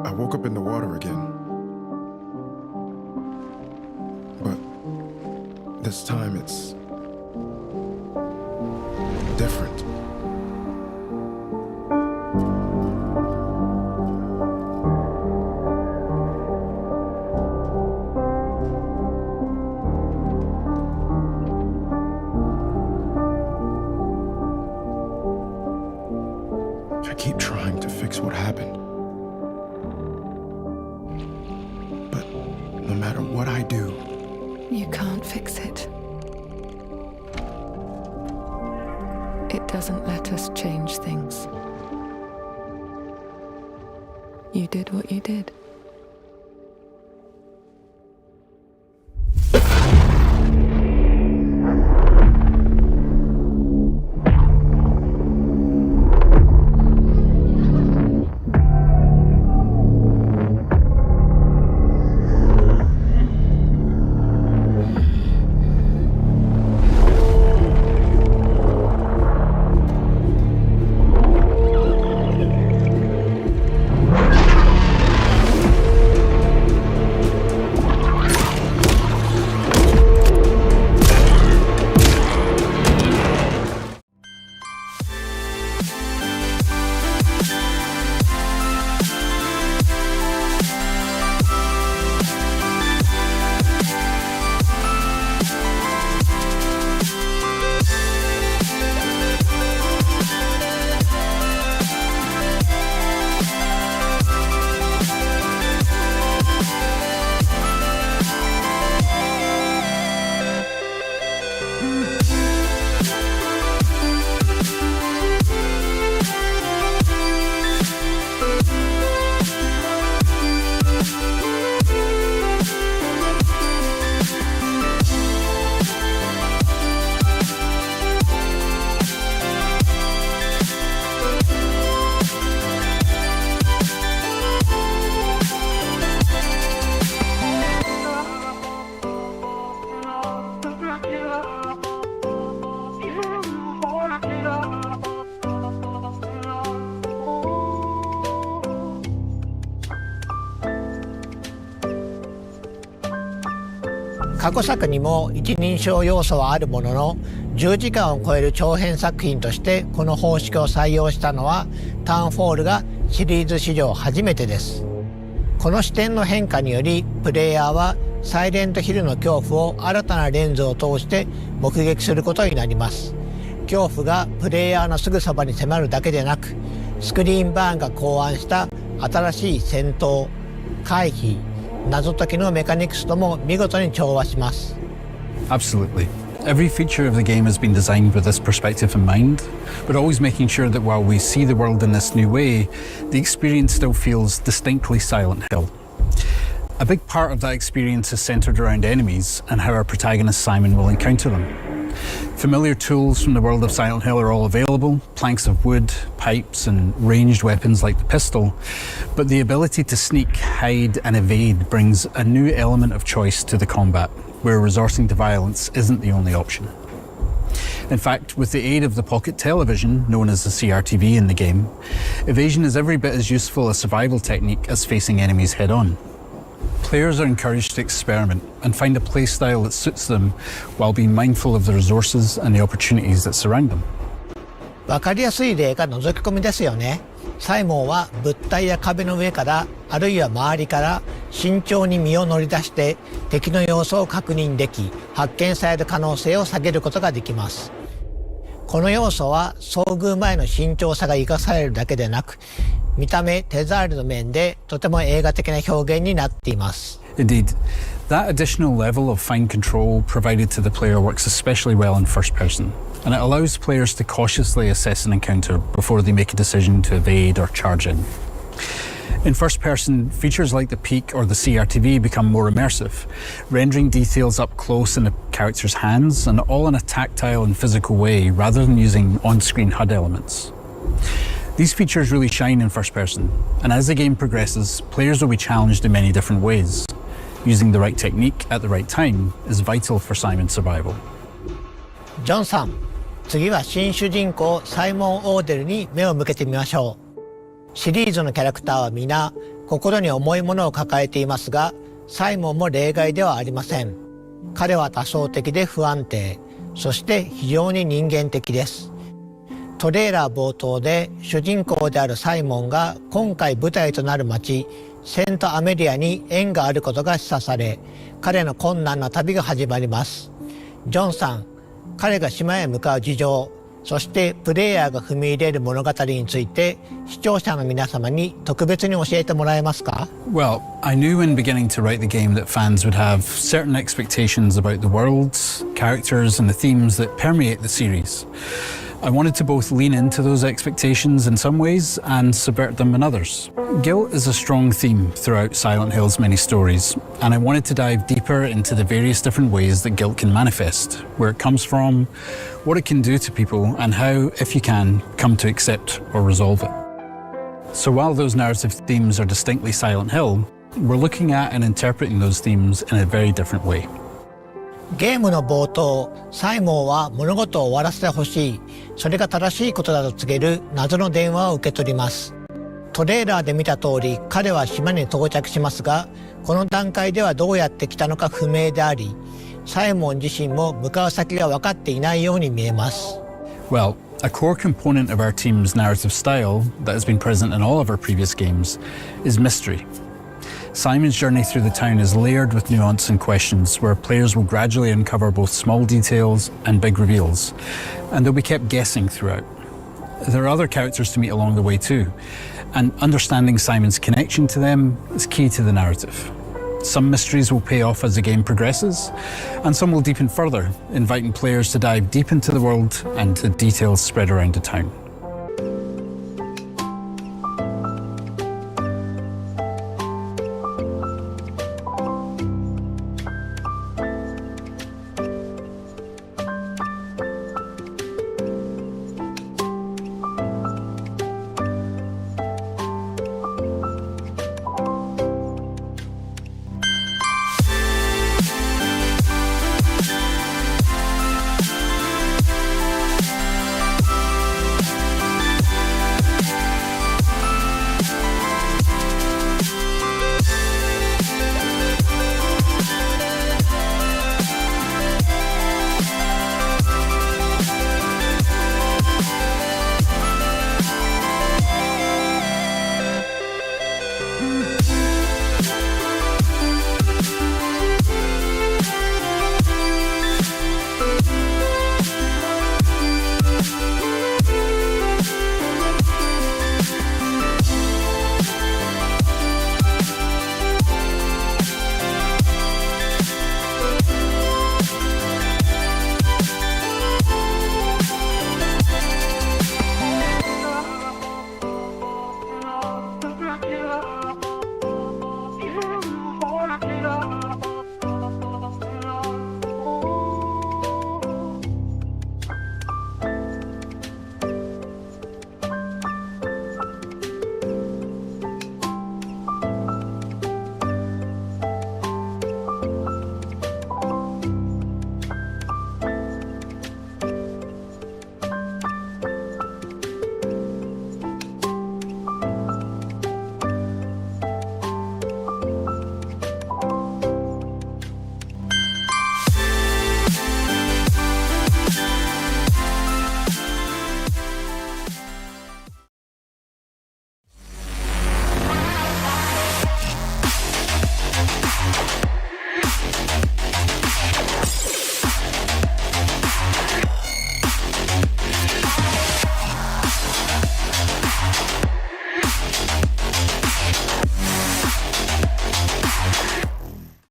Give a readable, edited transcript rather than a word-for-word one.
I woke up in the water again. But this time it's different. I keep trying to fix what happened. But no matter what I do, you can't fix it. It doesn't let us change things. You did what you did.過去作にも一人称要素はあるものの10時間を超える長編作品としてこの方式を採用したのはタウンフォールがシリーズ史上初めてです。この視点の変化によりプレイヤーはサイレントヒルの恐怖を新たなレンズを通して目撃することになります。恐怖がプレイヤーのすぐそばに迫るだけでなくスクリーンバーンが考案した新しい戦闘、回避、謎解きのメカニクスとも見事に調和します。Absolutely. Every feature of the game has been designed with this perspective in mind, but always making sure that while we see the world in this new way, the experience still feels distinctly Silent Hill. A big part of that experience is centered around enemies and how our protagonist Simon will encounter them. Familiar tools from the world of Silent Hill are all available, planks of wood, pipes and ranged weapons like the pistol, but the ability to sneak, hide and evade brings a new element of choice to the combat, where resorting to violence isn't the only option. In fact, with the aid of the pocket television, known as the CRTV in the game, evasion is every bit as useful a survival technique as facing enemies head-on. Players are encouraged to experiment and find a playstyle that suits them while being mindful of the resources and the opportunities that surround them. わかりやすい例が覗き込みですよね。サイモンは物体や壁の上からあるいは周りから慎重に身を乗り出して敵の様子を確認でき発見される可能性を下げることができます。この要素は遭遇前の慎重さが生かされるだけでなく見た目、手触りの面でとても映画的な表現になっています。Indeed, that additional level of fine control provided to the player works especially well in first person, and it allows players to cautiously assess an encounter before they make a decision to evade or charge in. In first person, features like the peak or the CRTV become more immersive, rendering details up close in the character's hands and all in a tactile and physical way rather than using on-screen HUD elements. These features really shine in first person, and as the game progresses, players will be challenged in many different ways. Using the right technique at the right time is vital for Simon's survival. ジョンさん、次は新主人公サイモン・オーデルに目を向けてみましょう。シリーズのキャラクターは皆心に重いものを抱えていますが、サイモンも例外ではありません。彼は多層的で不安定、そして非常に人間的です。トレーラー冒頭で主人公であるサイモンが今回舞台となる町セントアメリアに縁があることが示唆され、彼の困難な旅が始まります。ジョンさん、彼が島へ向かう事情、そしてプレイヤーが踏み入れる物語について視聴者の皆様に特別に教えてもらえますか？ Well, I knew when beginning to write the game that fans would have certain expectations about the worlds, characters, and the themes that permeate the series. I wanted to both lean into those expectations in some ways and subvert them in others. Guilt is a strong theme throughout Silent Hill's many stories, and I wanted to dive deeper into the various different ways that guilt can manifest, where it comes from, what it can do to people, and how, if you can, come to accept or resolve it. So while those narrative themes are distinctly Silent Hill, we're looking at and interpreting those themes in a very different way. ゲームの冒頭、サイモンは物事を終わらせてほしい、それが正しいことだと告げる謎の電話を受け取ります。トレーラーで見た通り、彼は島に到着しますが、この段階ではどうやって来たのか不明であり、サイモン自身も向かう先が分かっていないように見えます。Well, a core component of our team's narrative style that has been present in all of our previous games is mystery. Simon's journey through the town is layered with nuance and questions, where players will gradually uncover both small details and big reveals, and they'll be kept guessing throughout. There are other characters to meet along the way too, and understanding Simon's connection to them is key to the narrative. Some mysteries will pay off as the game progresses, and some will deepen further, inviting players to dive deep into the world and the details spread around the town.